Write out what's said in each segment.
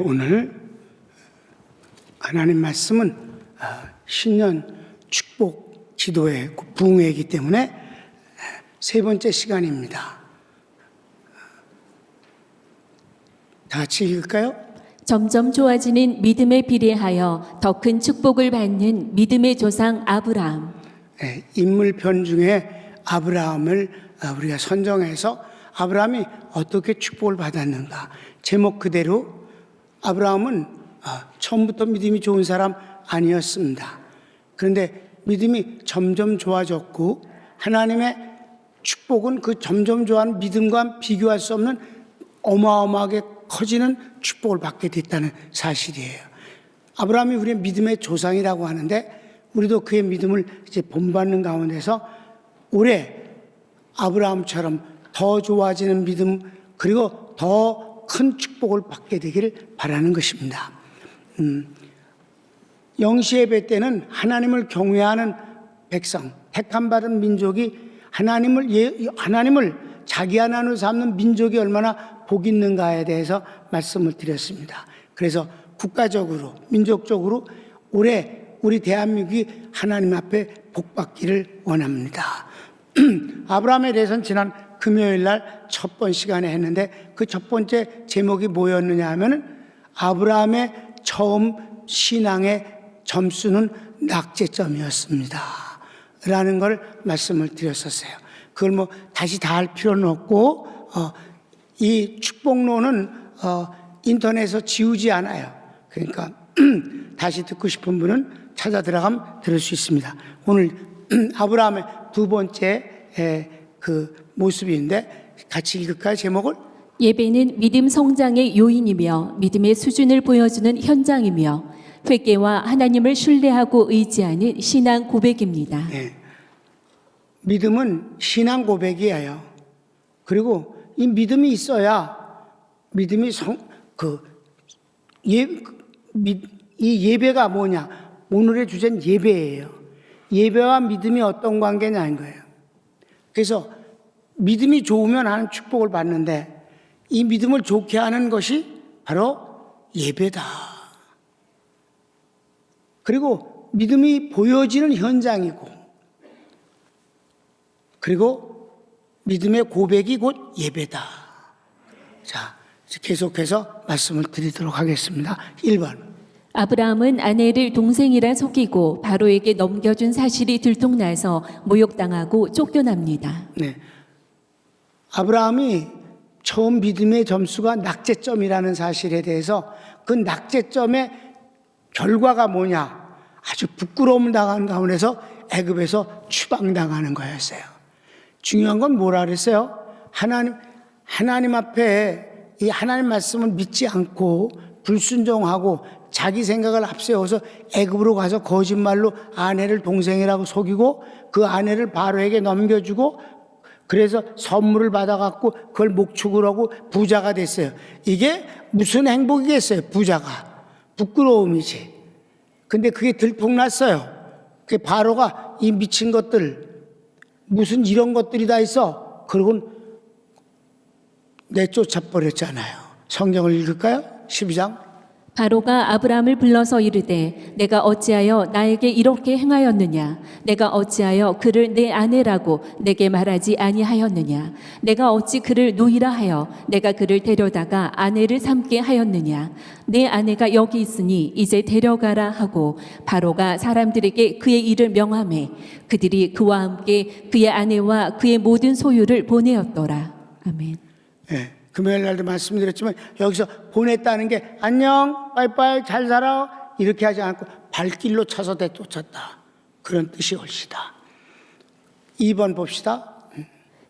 오늘 하나님 말씀은 신년 축복 기도의 부흥회이기 때문에 세 번째 시간입니다. 다 같이 읽을까요? 점점 좋아지는 믿음에 비례하여 더 큰 축복을 받는 믿음의 조상 아브라함. 인물편 중에 아브라함을 우리가 선정해서 아브라함이 어떻게 축복을 받았는가. 제목 그대로 아브라함은 처음부터 믿음이 좋은 사람 아니었습니다. 그런데 믿음이 점점 좋아졌고 하나님의 축복은 그 점점 좋아하는 믿음과 비교할 수 없는 어마어마하게 커지는 축복을 받게 됐다는 사실이에요. 아브라함이 우리의 믿음의 조상이라고 하는데 우리도 그의 믿음을 이제 본받는 가운데서 올해 아브라함처럼 더 좋아지는 믿음 그리고 더 큰 축복을 받게 되기를 바라는 것입니다. 영시예배 때는 하나님을 경외하는 백성, 택함 받은 민족이 하나님을 자기 하나님으로 삼는 민족이 얼마나 복 있는가에 대해서 말씀을 드렸습니다. 그래서 국가적으로, 민족적으로 올해 우리 대한민국이 하나님 앞에 복 받기를 원합니다. 아브라함에 대해서는 지난 금요일 날 첫 번 시간에 했는데 그 첫 번째 제목이 뭐였느냐 하면은 아브라함의 처음 신앙의 점수는 낙제점이었습니다. 라는 걸 말씀을 드렸었어요. 그걸 뭐 다시 다 할 필요는 없고, 이 축복론은 인터넷에서 지우지 않아요. 그러니까 다시 듣고 싶은 분은 찾아 들어가면 들을 수 있습니다. 오늘 아브라함의 두 번째 그 모습인데 같이 읽을까요? 제목을? 예배는 믿음 성장의 요인이며 믿음의 수준을 보여주는 현장이며 회개와 하나님을 신뢰하고 의지하는 신앙 고백입니다. 믿음은 신앙 고백이에요. 그리고 이 믿음이 있어야 믿음이 이 예배가 뭐냐? 오늘의 주제는 예배예요. 예배와 믿음이 어떤 관계냐는 거예요. 그래서 믿음이 좋으면 하는 축복을 받는데 이 믿음을 좋게 하는 것이 바로 예배다. 그리고 믿음이 보여지는 현장이고 그리고 믿음의 고백이 곧 예배다. 자, 계속해서 말씀을 드리도록 하겠습니다. 1번. 아브라함은 아내를 동생이라 속이고 바로에게 넘겨준 사실이 들통나서 모욕당하고 쫓겨납니다. 네. 아브라함이 처음 믿음의 점수가 낙제점이라는 사실에 대해서 그 낙제점의 결과가 뭐냐? 아주 부끄러움을 당한 가운데서 애굽에서 추방당하는 거였어요. 중요한 건 뭐라 그랬어요? 하나님 앞에 이 하나님 말씀을 믿지 않고 불순종하고 자기 생각을 앞세워서 애굽으로 가서 거짓말로 아내를 동생이라고 속이고 그 아내를 바로에게 넘겨주고 그래서 선물을 받아갖고 그걸 목축을 하고 부자가 됐어요. 이게 무슨 행복이겠어요? 부자가. 부끄러움이지. 근데 그게 들통났어요. 그 바로가 이 미친 것들 무슨 이런 것들이 다 있어. 그러고 내쫓아 버렸잖아요. 성경을 읽을까요? 12장. 바로가 아브라함을 불러서 이르되 내가 어찌하여 나에게 이렇게 행하였느냐 내가 어찌하여 그를 내 아내라고 내게 말하지 아니하였느냐 내가 어찌 그를 노이라 하여 내가 그를 데려다가 아내를 삼게 하였느냐 내 아내가 여기 있으니 이제 데려가라 하고 바로가 사람들에게 그의 일을 명하매 그들이 그와 함께 그의 아내와 그의 모든 소유를 보내었더라. 아멘. 네. 금요일 날도 말씀드렸지만 여기서 보냈다는 게 안녕 빠이빠이 잘 살아 이렇게 하지 않고 발길로 차서 내쫓았다. 그런 뜻이 옳시다. 2번 봅시다.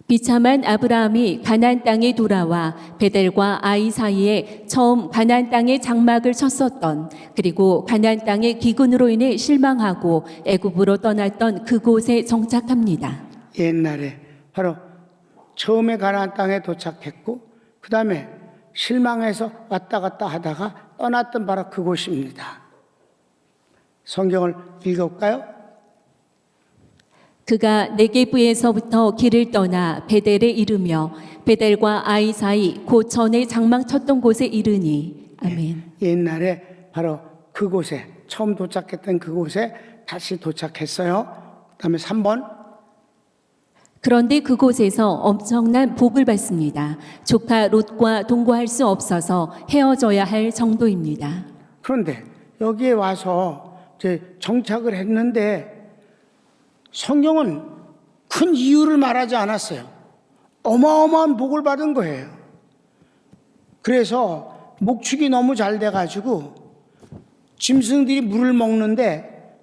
비참한 아브라함이 가나안 땅에 돌아와 베델과 아이 사이에 처음 가나안 땅의 장막을 쳤었던 그리고 가나안 땅의 기근으로 인해 실망하고 애굽으로 떠났던 그곳에 정착합니다. 옛날에 바로 처음에 가나안 땅에 도착했고 그 다음에 실망해서 왔다 갔다 하다가 떠났던 바로 그곳입니다. 성경을 읽어볼까요? 그가 네게브에서부터 길을 떠나 베델에 이르며 베델과 아이 사이 곧 전에 장막 쳤던 곳에 이르니 아멘. 옛날에 바로 그곳에 처음 도착했던 그곳에 다시 도착했어요. 그다음에 3번. 그런데 그곳에서 엄청난 복을 받습니다. 조카 롯과 동거할 수 없어서 헤어져야 할 정도입니다. 그런데 여기에 와서 이제 정착을 했는데 성경은 큰 이유를 말하지 않았어요. 어마어마한 복을 받은 거예요. 그래서 목축이 너무 잘 돼가지고 짐승들이 물을 먹는데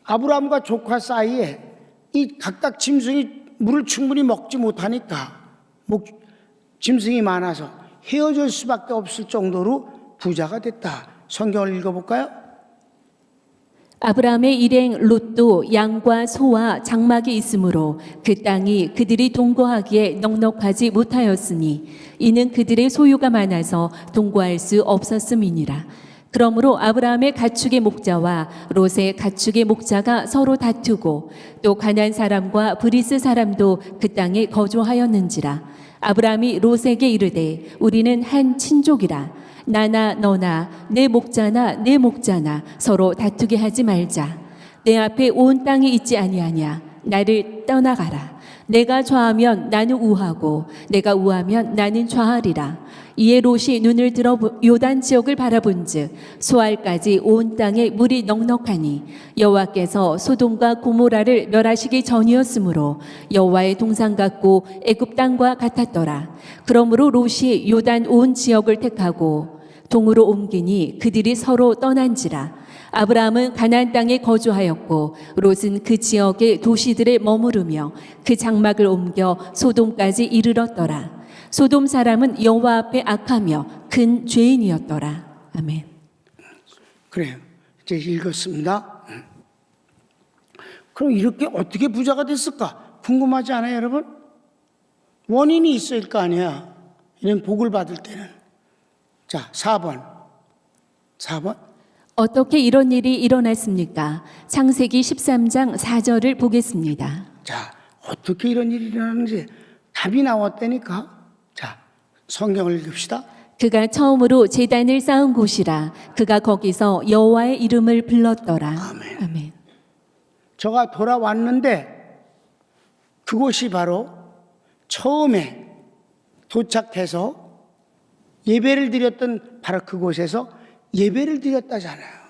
아브라함과 조카 사이에 이 각각 짐승이 물을 충분히 먹지 못하니까 짐승이 많아서 헤어질 수밖에 없을 정도로 부자가 됐다. 성경을 읽어볼까요? 아브라함의 일행 롯도 양과 소와 장막이 있으므로 그 땅이 그들이 동거하기에 넉넉하지 못하였으니 이는 그들의 소유가 많아서 동거할 수 없었음이니라. 그러므로 아브라함의 가축의 목자와 롯의 가축의 목자가 서로 다투고 또 가나안 사람과 브리스 사람도 그 땅에 거주하였는지라. 아브라함이 롯에게 이르되 우리는 한 친족이라. 나나 너나 내 목자나 내 목자나 서로 다투게 하지 말자. 내 앞에 온 땅이 있지 아니하냐. 나를 떠나가라. 내가 좌하면 나는 우하고 내가 우하면 나는 좌하리라. 이에 롯이 눈을 들어 요단 지역을 바라본즉 소알까지 온 땅에 물이 넉넉하니 여호와께서 소돔과 고모라를 멸하시기 전이었으므로 여호와의 동상 같고 애굽 땅과 같았더라. 그러므로 롯이 요단 온 지역을 택하고 동으로 옮기니 그들이 서로 떠난지라. 아브라함은 가나안 땅에 거주하였고 롯은 그 지역의 도시들에 머무르며 그 장막을 옮겨 소돔까지 이르렀더라. 소돔 사람은 여호와 앞에 악하며 큰 죄인이었더라. 아멘. 그래요. 이제 읽었습니다. 그럼 이렇게 어떻게 부자가 됐을까? 궁금하지 않아요, 여러분? 원인이 있을 거 아니야. 이런 복을 받을 때는. 자, 4번. 어떻게 이런 일이 일어났습니까? 창세기 13장 4절을 보겠습니다. 자, 어떻게 이런 일이 일어나는지 답이 나왔다니까. 자, 성경을 읽읍시다. 그가 처음으로 제단을 쌓은 곳이라. 그가 거기서 여호와의 이름을 불렀더라. 아멘. 아멘. 저가 돌아왔는데 그곳이 바로 처음에 도착해서 예배를 드렸던 바로 그곳에서 예배를 드렸다잖아요.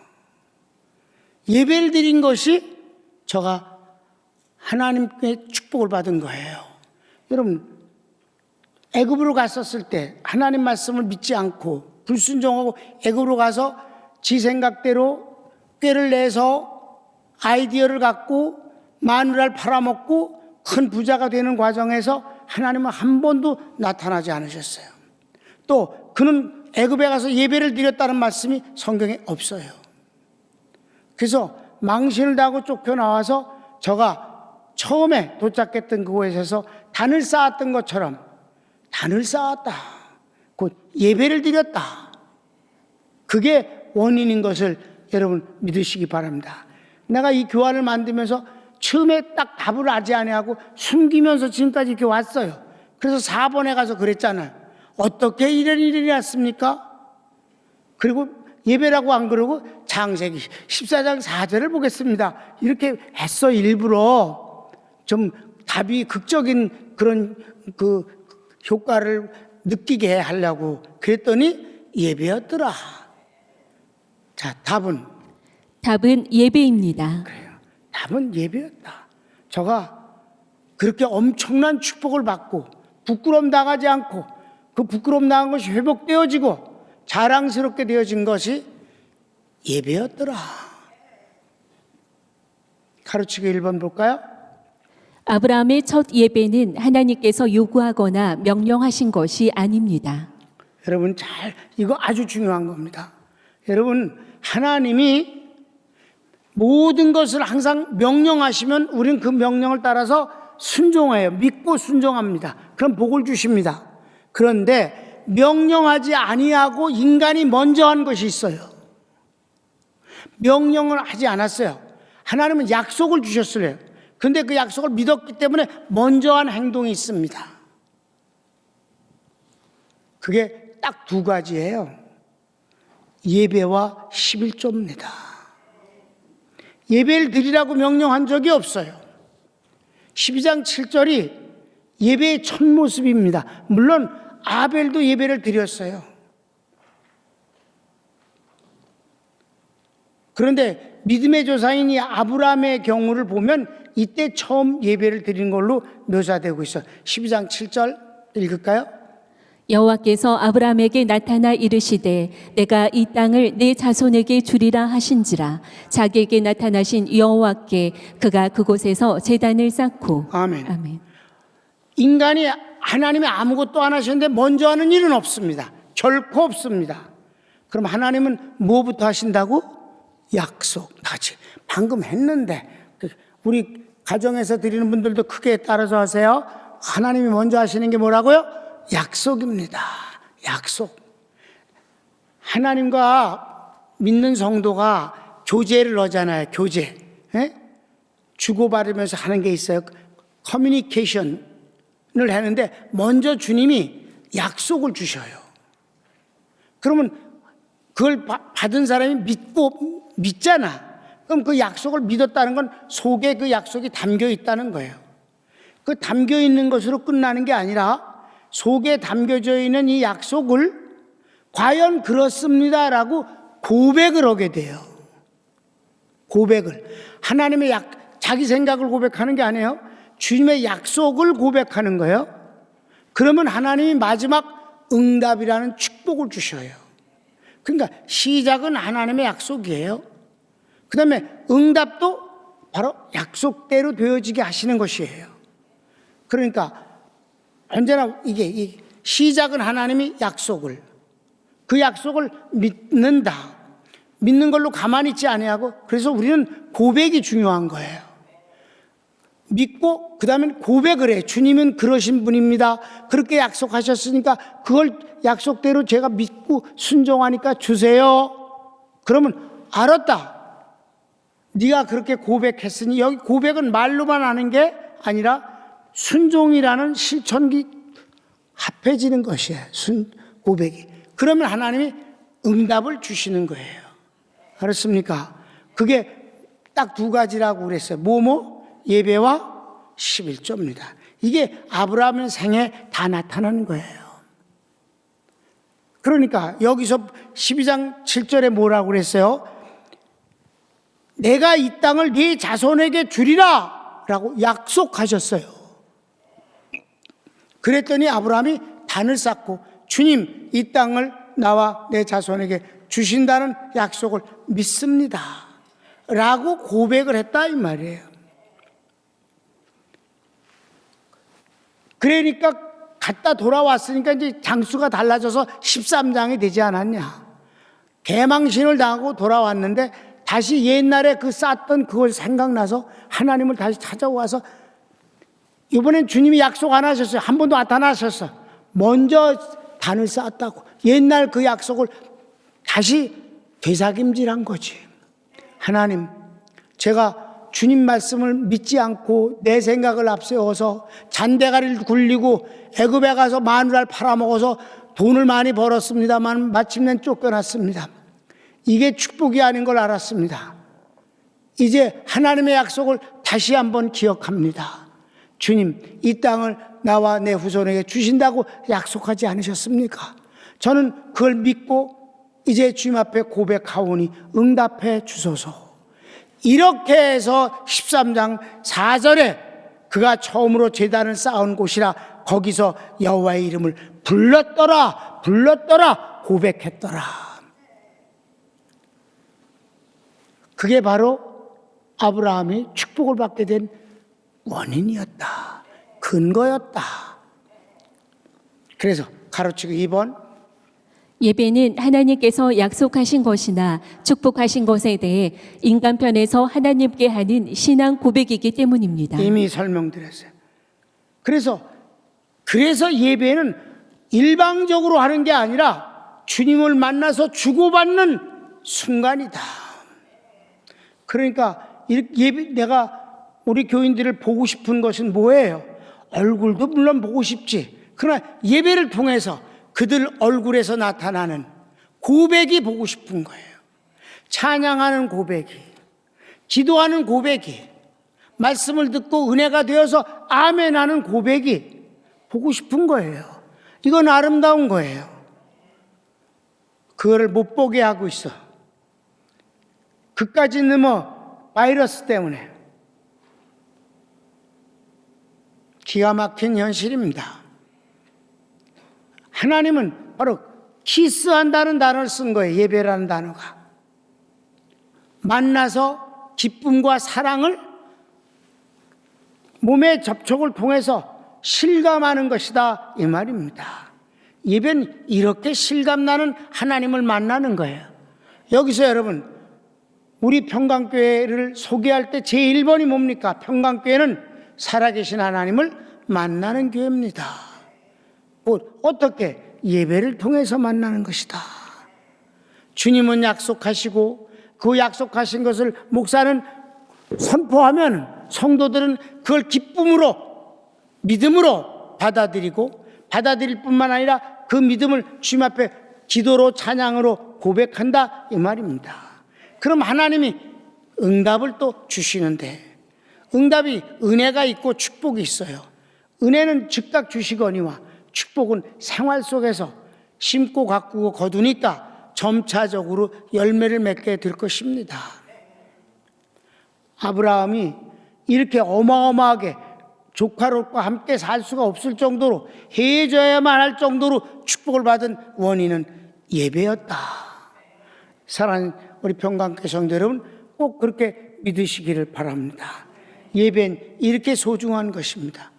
예배를 드린 것이 저가 하나님께 축복을 받은 거예요. 여러분, 애굽으로 갔었을 때 하나님 말씀을 믿지 않고 불순종하고 애굽으로 가서 지 생각대로 꾀를 내서 아이디어를 갖고 마누라를 팔아먹고 큰 부자가 되는 과정에서 하나님은 한 번도 나타나지 않으셨어요. 또 그는 애굽에 가서 예배를 드렸다는 말씀이 성경에 없어요. 그래서 망신을 당하고 쫓겨나와서 저가 처음에 도착했던 그곳에서 단을 쌓았던 것처럼 단을 쌓았다. 곧 예배를 드렸다. 그게 원인인 것을 여러분 믿으시기 바랍니다. 내가 이 교회를 만들면서 처음에 딱 답을 하지 아니하고 숨기면서 지금까지 이렇게 왔어요. 그래서 4번에 가서 그랬잖아요. 어떻게 이런 일이 났습니까? 그리고 예배라고 안 그러고 창세기 14장 4절을 보겠습니다. 이렇게 했어. 일부러 좀 답이 극적인 그런 그 효과를 느끼게 하려고 그랬더니 예배였더라. 자, 답은 예배입니다. 그래요. 답은 예배였다. 저가 그렇게 엄청난 축복을 받고 부끄러움 당하지 않고 그 부끄러움 당한 것이 회복되어지고 자랑스럽게 되어진 것이 예배였더라. 가르치기 1번 볼까요? 아브라함의 첫 예배는 하나님께서 요구하거나 명령하신 것이 아닙니다. 여러분 이거 아주 중요한 겁니다. 여러분 하나님이 모든 것을 항상 명령하시면 우리는 그 명령을 따라서 순종해요. 믿고 순종합니다. 그럼 복을 주십니다. 그런데 명령하지 아니하고 인간이 먼저 한 것이 있어요. 명령을 하지 않았어요. 하나님은 약속을 주셨어요. 그런데 그 약속을 믿었기 때문에 먼저 한 행동이 있습니다. 그게 딱 두 가지예요. 예배와 11조입니다. 예배를 드리라고 명령한 적이 없어요. 12장 7절이 예배의 첫 모습입니다. 물론 아벨도 예배를 드렸어요. 그런데 믿음의 조상인 이 아브라함의 경우를 보면 이때 처음 예배를 드린 걸로 묘사되고 있어요. 12장 7절 읽을까요? 여호와께서 아브라함에게 나타나 이르시되 내가 이 땅을 내 자손에게 주리라 하신지라. 자기에게 나타나신 여호와께 그가 그곳에서 제단을 쌓고. 아멘. 아멘. 인간이 하나님이 아무것도 안 하셨는데 먼저 하는 일은 없습니다. 결코 없습니다. 그럼 하나님은 뭐부터 하신다고? 약속, 다시. 방금 했는데 우리 가정에서 드리는 분들도 크게 따라서 하세요. 하나님이 먼저 하시는 게 뭐라고요? 약속입니다. 약속. 하나님과 믿는 성도가 교제를 하잖아요. 교제. 예? 주고받으면서 하는 게 있어요. 커뮤니케이션을 하는데 먼저 주님이 약속을 주셔요. 그러면 그걸 받은 사람이 믿잖아. 그럼 그 약속을 믿었다는 건 속에 그 약속이 담겨 있다는 거예요. 그 담겨 있는 것으로 끝나는 게 아니라 속에 담겨져 있는 이 약속을 과연 그렇습니다라고 고백을 하게 돼요. 고백을. 하나님의 자기 생각을 고백하는 게 아니에요. 주님의 약속을 고백하는 거예요. 그러면 하나님이 마지막 응답이라는 축복을 주셔요. 그러니까 시작은 하나님의 약속이에요. 그 다음에 응답도 바로 약속대로 되어지게 하시는 것이에요. 그러니까 언제나 이게 시작은 하나님이 약속을, 그 약속을 믿는다. 믿는 걸로 가만히 있지 아니하고, 그래서 우리는 고백이 중요한 거예요. 믿고 그 다음에 고백을 해. 주님은 그러신 분입니다. 그렇게 약속하셨으니까 그걸 약속대로 제가 믿고 순종하니까 주세요. 그러면 알았다. 네가 그렇게 고백했으니, 여기 고백은 말로만 하는 게 아니라 순종이라는 실천기 합해지는 것이에요. 고백이. 그러면 하나님이 응답을 주시는 거예요. 알았습니까? 그게 딱 두 가지라고 그랬어요. 예배와 11조입니다. 이게 아브라함의 생에 다 나타나는 거예요. 그러니까 여기서 12장 7절에 뭐라고 그랬어요? 내가 이 땅을 네 자손에게 주리라 라고 약속하셨어요. 그랬더니 아브라함이 단을 쌓고 주님 이 땅을 나와 내 자손에게 주신다는 약속을 믿습니다 라고 고백을 했다 이 말이에요. 그러니까 갔다 돌아왔으니까 이제 장수가 달라져서 13장이 되지 않았냐. 개망신을 당하고 돌아왔는데 다시 옛날에 그 쌓았던 그걸 생각나서 하나님을 다시 찾아와서 이번엔 주님이 약속 안 하셨어요. 한 번도 나타나셨어. 먼저 단을 쌓았다고. 옛날 그 약속을 다시 되새김질한 거지. 하나님, 제가 주님 말씀을 믿지 않고 내 생각을 앞세워서 잔대가리를 굴리고 애굽에 가서 마누라를 팔아먹어서 돈을 많이 벌었습니다만 마침내 쫓겨났습니다. 이게 축복이 아닌 걸 알았습니다. 이제 하나님의 약속을 다시 한번 기억합니다. 주님, 이 땅을 나와 내 후손에게 주신다고 약속하지 않으셨습니까? 저는 그걸 믿고 이제 주님 앞에 고백하오니 응답해 주소서. 이렇게 해서 13장 4절에 그가 처음으로 제단을 쌓은 곳이라 거기서 여호와의 이름을 불렀더라 고백했더라. 그게 바로 아브라함이 축복을 받게 된 원인이었다. 근거였다. 그래서 가로치고 2번 예배는 하나님께서 약속하신 것이나 축복하신 것에 대해 인간 편에서 하나님께 하는 신앙 고백이기 때문입니다. 이미 설명드렸어요. 그래서 예배는 일방적으로 하는 게 아니라 주님을 만나서 주고받는 순간이다. 그러니까 내가 우리 교인들을 보고 싶은 것은 뭐예요? 얼굴도 물론 보고 싶지. 그러나 예배를 통해서 그들 얼굴에서 나타나는 고백이 보고 싶은 거예요. 찬양하는 고백이, 기도하는 고백이, 말씀을 듣고 은혜가 되어서 아멘하는 고백이 보고 싶은 거예요. 이건 아름다운 거예요. 그거를 못 보게 하고 있어. 그까지 넘어 바이러스 때문에. 기가 막힌 현실입니다. 하나님은 바로 키스한다는 단어를 쓴 거예요. 예배라는 단어가. 만나서 기쁨과 사랑을 몸의 접촉을 통해서 실감하는 것이다, 이 말입니다. 예배는 이렇게 실감나는 하나님을 만나는 거예요. 여기서 여러분, 우리 평강교회를 소개할 때 제1번이 뭡니까? 평강교회는 살아계신 하나님을 만나는 교회입니다. 어떻게? 예배를 통해서 만나는 것이다. 주님은 약속하시고 그 약속하신 것을 목사는 선포하면 성도들은 그걸 기쁨으로, 믿음으로 받아들일 뿐만 아니라 그 믿음을 주님 앞에 기도로, 찬양으로 고백한다, 이 말입니다. 그럼 하나님이 응답을 또 주시는데, 응답이 은혜가 있고 축복이 있어요. 은혜는 즉각 주시거니와 축복은 생활 속에서 심고 가꾸고 거두니까 점차적으로 열매를 맺게 될 것입니다. 아브라함이 이렇게 어마어마하게 조카롯과 함께 살 수가 없을 정도로, 해줘야만 할 정도로 축복을 받은 원인은 예배였다. 사랑하는 우리 평강교회 성도 여러분, 꼭 그렇게 믿으시기를 바랍니다. 예배는 이렇게 소중한 것입니다.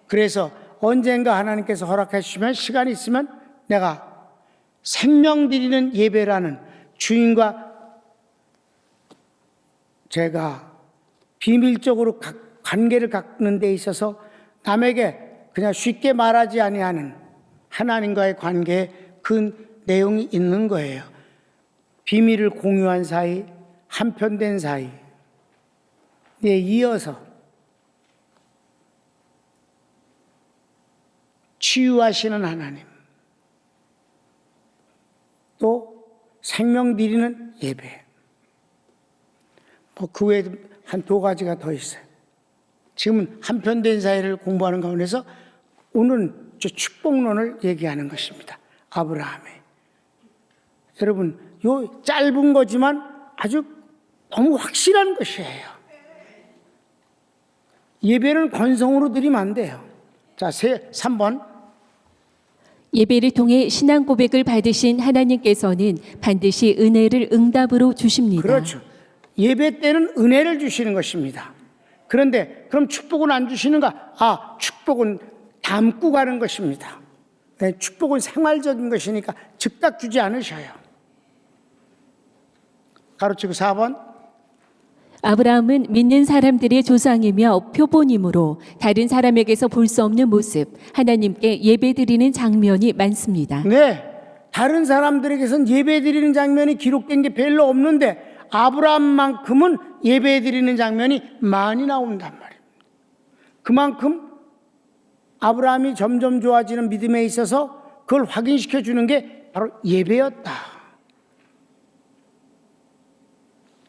그래서 언젠가 하나님께서 허락해 주시면, 시간이 있으면 내가 생명 드리는 예배라는 주인과 제가 비밀적으로 관계를 갖는 데 있어서 남에게 그냥 쉽게 말하지 아니하는 하나님과의 관계에 그 내용이 있는 거예요. 비밀을 공유한 사이, 한편된 사이. 이어서 치유하시는 하나님, 또 생명 드리는 예배. 그 외에도 한 두 가지가 더 있어요. 지금은 한편된 사이를 공부하는 가운데서 오늘은 저 축복론을 얘기하는 것입니다. 아브라함의. 여러분, 요 짧은 거지만 아주 너무 확실한 것이에요. 예배는 건성으로 드리면 안 돼요. 자, 3번. 예배를 통해 신앙 고백을 받으신 하나님께서는 반드시 은혜를 응답으로 주십니다. 그렇죠. 예배 때는 은혜를 주시는 것입니다. 그런데 그럼 축복은 안 주시는가? 축복은 담고 가는 것입니다. 네, 축복은 생활적인 것이니까 즉각 주지 않으셔요. 가로치고 4번. 아브라함은 믿는 사람들의 조상이며 표본이므로 다른 사람에게서 볼 수 없는 모습, 하나님께 예배드리는 장면이 많습니다. 네, 다른 사람들에게선 예배드리는 장면이 기록된 게 별로 없는데 아브라함만큼은 예배드리는 장면이 많이 나온단 말입니다. 그만큼 아브라함이 점점 좋아지는 믿음에 있어서 그걸 확인시켜 주는 게 바로 예배였다.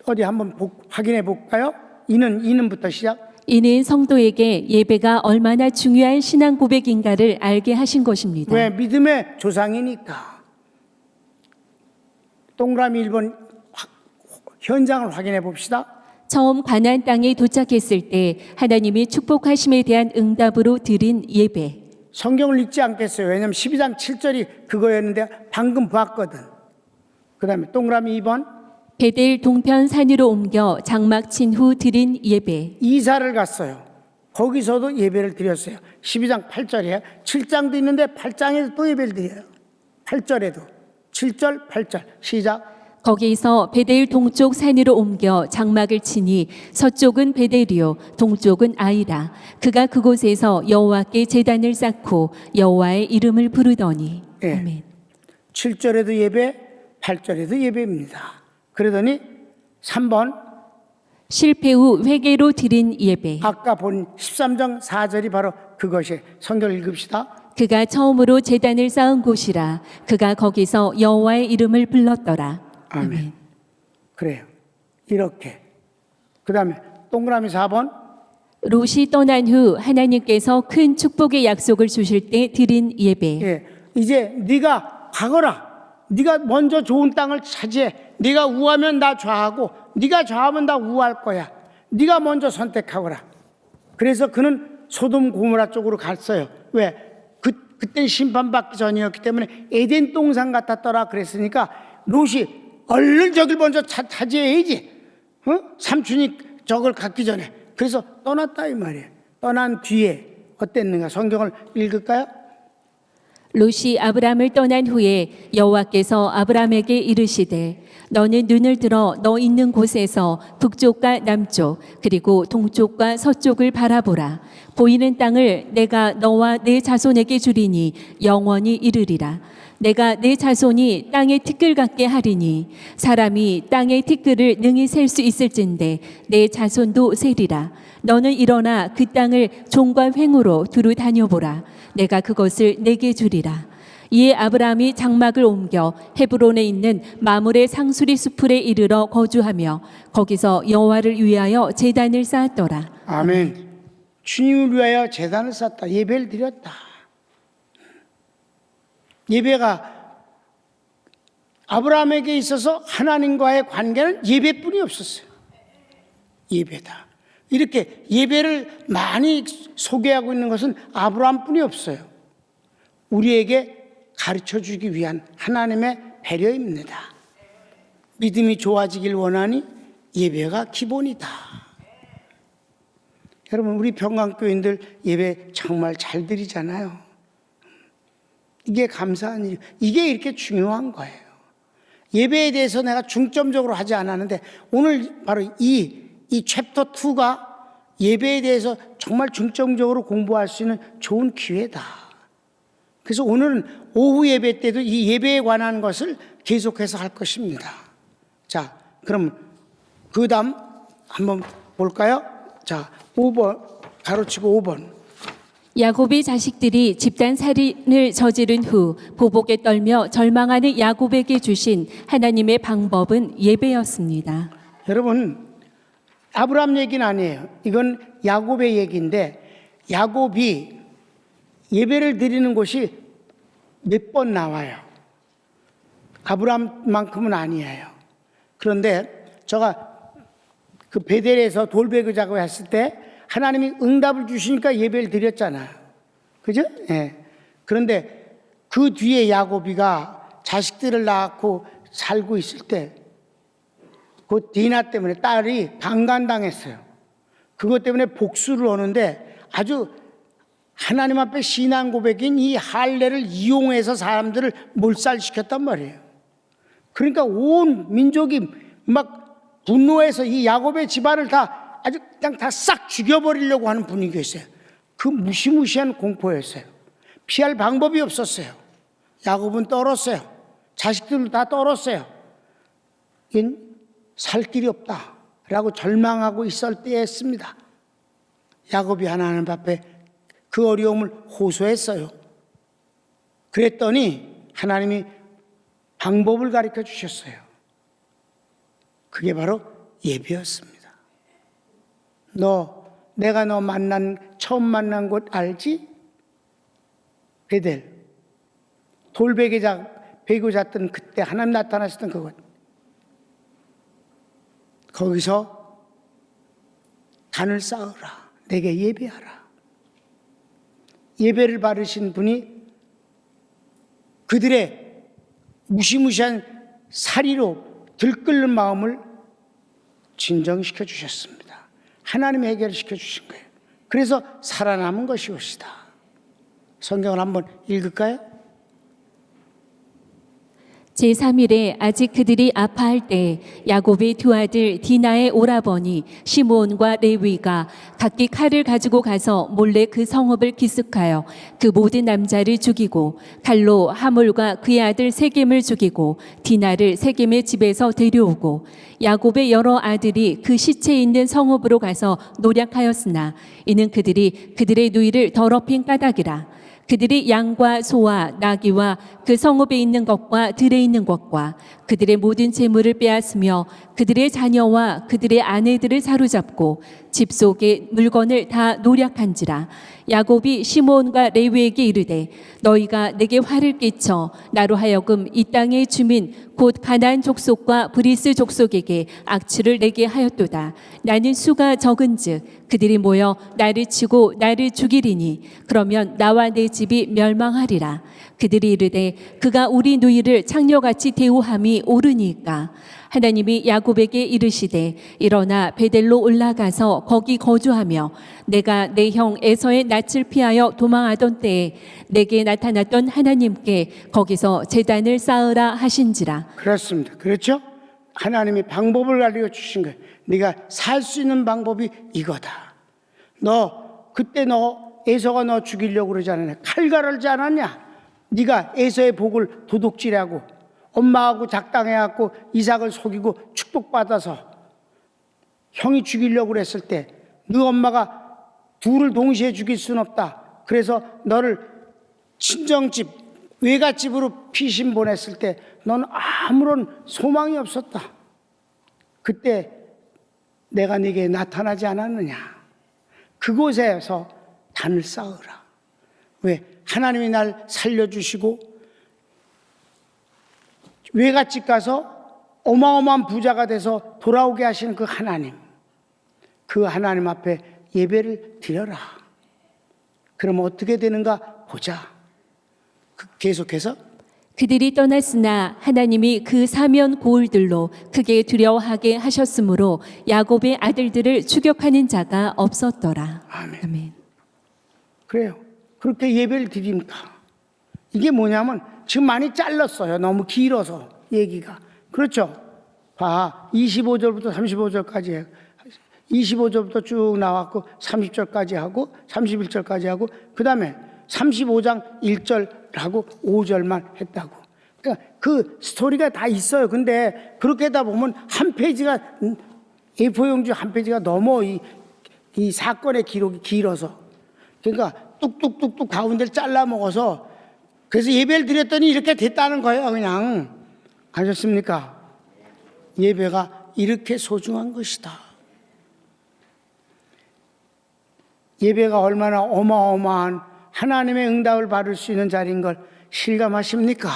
어디 한번 확인해 볼까요? 이는부터 시작. 이는 성도에게 예배가 얼마나 중요한 신앙 고백인가를 알게 하신 것입니다. 왜? 믿음의 조상이니까. 동그라미 1번 현장을 확인해 봅시다. 처음 가나안 땅에 도착했을 때 하나님이 축복하심에 대한 응답으로 드린 예배. 성경을 읽지 않겠어요. 왜냐하면 12장 7절이 그거였는데 방금 봤거든. 그 다음에 동그라미 2번. 베델 동편 산으로 옮겨 장막 친 후 드린 예배. 이사를 갔어요. 거기서도 예배를 드렸어요. 12장 8절이에요. 7장도 있는데 8장에서 또 예배를 드려요. 8절에도. 7절, 8절. 시작. 거기서 베델 동쪽 산으로 옮겨 장막을 치니 서쪽은 베델이요 동쪽은 아이라. 그가 그곳에서 여호와께 제단을 쌓고 여호와의 이름을 부르더니. 네. 아멘. 7절에도 예배, 8절에도 예배입니다. 그러더니 3번. 실패 후 회개로 드린 예배. 아까 본 13장 4절이 바로 그것이. 성경을 읽읍시다. 그가 처음으로 제단을 쌓은 곳이라. 그가 거기서 여호와의 이름을 불렀더라. 아멘. 그래요. 이렇게. 그 다음에 동그라미 4번. 롯이 떠난 후 하나님께서 큰 축복의 약속을 주실 때 드린 예배. 예, 이제 네가 가거라. 네가 먼저 좋은 땅을 차지해. 네가 우하면 나 좌하고 네가 좌하면 나 우할 거야. 네가 먼저 선택하거라. 그래서 그는 소돔 고모라 쪽으로 갔어요. 왜? 그때 심판받기 전이었기 때문에 에덴 동산 같았더라 그랬으니까 롯이 얼른 저길 먼저 차지해야지. 삼촌이 저걸 갖기 전에. 그래서 떠났다 이 말이에요. 떠난 뒤에 어땠는가? 성경을 읽을까요? 롯이 아브람을 떠난 후에 여호와께서 아브람에게 이르시되 너는 눈을 들어 너 있는 곳에서 북쪽과 남쪽 그리고 동쪽과 서쪽을 바라보라. 보이는 땅을 내가 너와 내 자손에게 주리니 영원히 이르리라. 내가 내 자손이 땅의 티끌 같게 하리니 사람이 땅의 티끌을 능히 셀 수 있을진데 내 자손도 세리라. 너는 일어나 그 땅을 종과 횡으로 두루 다녀보라. 내가 그것을 내게 주리라. 이에 아브라함이 장막을 옮겨 헤브론에 있는 마물의 상수리 수풀에 이르러 거주하며 거기서 여호와를 위하여 제단을 쌓았더라. 아멘. 주님을 위하여 제단을 쌓았다. 예배를 드렸다. 예배가 아브라함에게 있어서 하나님과의 관계는 예배뿐이 없었어요. 예배다. 이렇게 예배를 많이 소개하고 있는 것은 아브라함뿐이 없어요. 우리에게 가르쳐 주기 위한 하나님의 배려입니다. 믿음이 좋아지길 원하니 예배가 기본이다. 여러분, 우리 평강교인들 예배 정말 잘 드리잖아요. 이게 감사한 일, 이게 이렇게 중요한 거예요. 예배에 대해서 내가 중점적으로 하지 않았는데 오늘 바로 이 챕터 2가 예배에 대해서 정말 중점적으로 공부할 수 있는 좋은 기회다. 그래서 오늘은 오후 예배 때도 이 예배에 관한 것을 계속해서 할 것입니다. 자, 그럼 그 다음 한번 볼까요? 자, 5번, 가로치고 5번. 야곱의 자식들이 집단 살인을 저지른 후 보복에 떨며 절망하는 야곱에게 주신 하나님의 방법은 예배였습니다. 여러분, 아브라함 얘기는 아니에요. 이건 야곱의 얘기인데 야곱이 예배를 드리는 곳이 몇 번 나와요. 아브라함만큼은 아니에요. 그런데 제가 그 베델에서 돌베개 작업했을 때 하나님이 응답을 주시니까 예배를 드렸잖아요. 그죠? 예. 그런데 그 뒤에 야곱이가 자식들을 낳고 살고 있을 때 그 디나 때문에 딸이 방간당했어요. 그것 때문에 복수를 하는데 아주 하나님 앞에 신앙 고백인 이 할례를 이용해서 사람들을 몰살시켰단 말이에요. 그러니까 온 민족이 막 분노해서 이 야곱의 집안을 다 아주 그냥 다 싹 죽여버리려고 하는 분위기였어요. 그 무시무시한 공포였어요. 피할 방법이 없었어요. 야곱은 떨었어요. 자식들도 다 떨었어요. 살 길이 없다라고 절망하고 있을 때였습니다. 야곱이 하나님 앞에 그 어려움을 호소했어요. 그랬더니 하나님이 방법을 가르쳐 주셨어요. 그게 바로 예배였습니다. 내가 너 처음 만난 곳 알지? 베델. 돌베개 베고 잤던 그때 하나님 나타나셨던 그곳. 거기서 단을 쌓으라. 내게 예배하라. 예배를 바르신 분이 그들의 무시무시한 살이로 들끓는 마음을 진정시켜 주셨습니다. 하나님이 해결시켜 주신 거예요. 그래서 살아남은 것이옵시다. 성경을 한번 읽을까요? 제3일에 아직 그들이 아파할 때 야곱의 두 아들 디나의 오라버니 시므온과 레위가 각기 칼을 가지고 가서 몰래 그 성읍을 기습하여 그 모든 남자를 죽이고 칼로 하몰과 그의 아들 세겜을 죽이고 디나를 세겜의 집에서 데려오고 야곱의 여러 아들이 그 시체 있는 성읍으로 가서 노략하였으나 이는 그들이 그들의 누이를 더럽힌 까닭이라. 그들이 양과 소와 나귀와 그 성읍에 있는 것과 들에 있는 것과 그들의 모든 재물을 빼앗으며 그들의 자녀와 그들의 아내들을 사로잡고 집 속의 물건을 다 노략한지라. 야곱이 시므온과 레위에게 이르되 너희가 내게 화를 끼쳐 나로 하여금 이 땅의 주민 곧 가나안 족속과 브리스 족속에게 악취를 내게 하였도다. 나는 수가 적은즉 그들이 모여 나를 치고 나를 죽이리니 그러면 나와 내 집이 멸망하리라. 그들이 이르되 그가 우리 누이를 창녀같이 대우함이 옳으니까. 하나님이 야곱에게 이르시되 일어나 베델로 올라가서 거기 거주하며 내가 내 형 에서의 낯을 피하여 도망하던 때에 내게 나타났던 하나님께 거기서 제단을 쌓으라 하신지라. 그렇습니다. 그렇죠? 하나님이 방법을 알려주신 거예요. 네가 살 수 있는 방법이 이거다. 그때 에서가 너 죽이려고 그러지 않았냐? 칼 갈르지 않았냐? 네가 에서의 복을 도둑질하고 엄마하고 작당해갖고 이삭을 속이고 축복받아서 형이 죽이려고 그랬을 때 너 엄마가 둘을 동시에 죽일 수는 없다. 그래서 너를 친정집 외갓집으로 피신 보냈을 때 너는 아무런 소망이 없었다. 그때 내가 네게 나타나지 않았느냐? 그곳에서 단을 쌓으라. 왜? 하나님이 날 살려주시고 외갓집 가서 어마어마한 부자가 돼서 돌아오게 하시는 그 하나님 앞에 예배를 드려라. 그러면 어떻게 되는가 보자. 계속해서 그들이 떠났으나 하나님이 그 사면 고을들로 크게 두려워하게 하셨으므로 야곱의 아들들을 추격하는 자가 없었더라. 아멘. 그래요. 그렇게 예배를 드립니다. 이게 뭐냐면 지금 많이 잘랐어요. 너무 길어서 얘기가. 그렇죠? 봐. 25절부터 35절까지 해요. 25절부터 쭉 나왔고 30절까지 하고 31절까지 하고 그 다음에 35장 1절하고 5절만 했다고. 그러니까 그 스토리가 다 있어요. 근데 그렇게 하다 보면 한 페이지가 A4 용지 한 페이지가 넘어 이 사건의 기록이 길어서. 그러니까 뚝뚝뚝뚝 가운데를 잘라 먹어서 그래서 예배를 드렸더니 이렇게 됐다는 거예요. 그냥. 아셨습니까? 예배가 이렇게 소중한 것이다. 예배가 얼마나 어마어마한 하나님의 응답을 받을 수 있는 자리인 걸 실감하십니까?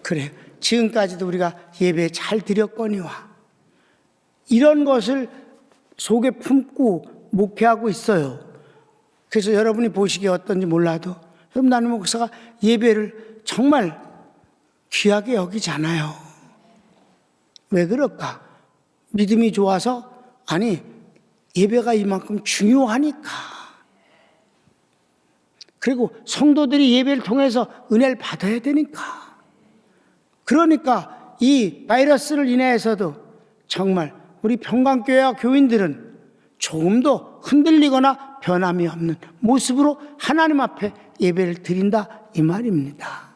그래요. 지금까지도 우리가 예배 잘 드렸거니와 이런 것을 속에 품고 목회하고 있어요. 그래서 여러분이 보시기에 어떤지 몰라도 여러분 나는 목사가 예배를 정말 귀하게 여기잖아요. 왜 그럴까? 믿음이 좋아서? 아니, 예배가 이만큼 중요하니까. 그리고 성도들이 예배를 통해서 은혜를 받아야 되니까. 그러니까 이 바이러스를 인해서도 정말 우리 평강교회와 교인들은 조금도 흔들리거나 변함이 없는 모습으로 하나님 앞에 예배를 드린다 이 말입니다.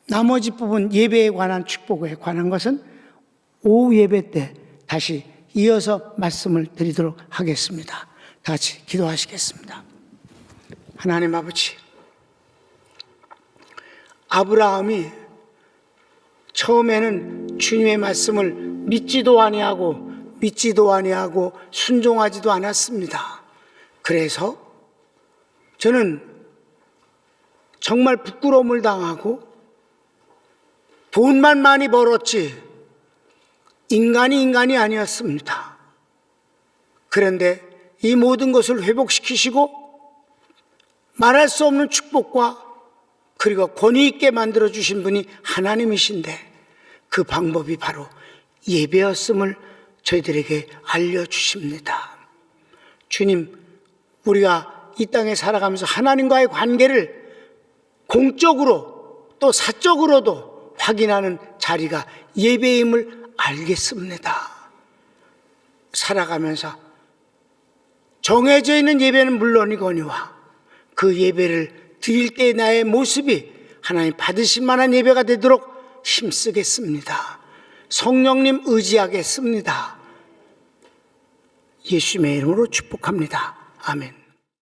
나머지 부분 예배에 관한 축복에 관한 것은 오후 예배 때 다시 이어서 말씀을 드리도록 하겠습니다. 다 같이 기도하시겠습니다. 하나님 아버지, 아브라함이 처음에는 주님의 말씀을 믿지도 아니하고 순종하지도 않았습니다. 그래서 저는 정말 부끄러움을 당하고 돈만 많이 벌었지 인간이 아니었습니다. 그런데 이 모든 것을 회복시키시고 말할 수 없는 축복과 그리고 권위 있게 만들어주신 분이 하나님이신데 그 방법이 바로 예배였음을 저희들에게 알려주십니다. 주님, 우리가 이 땅에 살아가면서 하나님과의 관계를 공적으로 또 사적으로도 확인하는 자리가 예배임을 알겠습니다. 살아가면서 정해져 있는 예배는 물론이거니와 그 예배를 드릴 때 나의 모습이 하나님 받으실 만한 예배가 되도록 힘쓰겠습니다. 성령님 의지하겠습니다. 예수님의 이름으로 축복합니다. 아멘.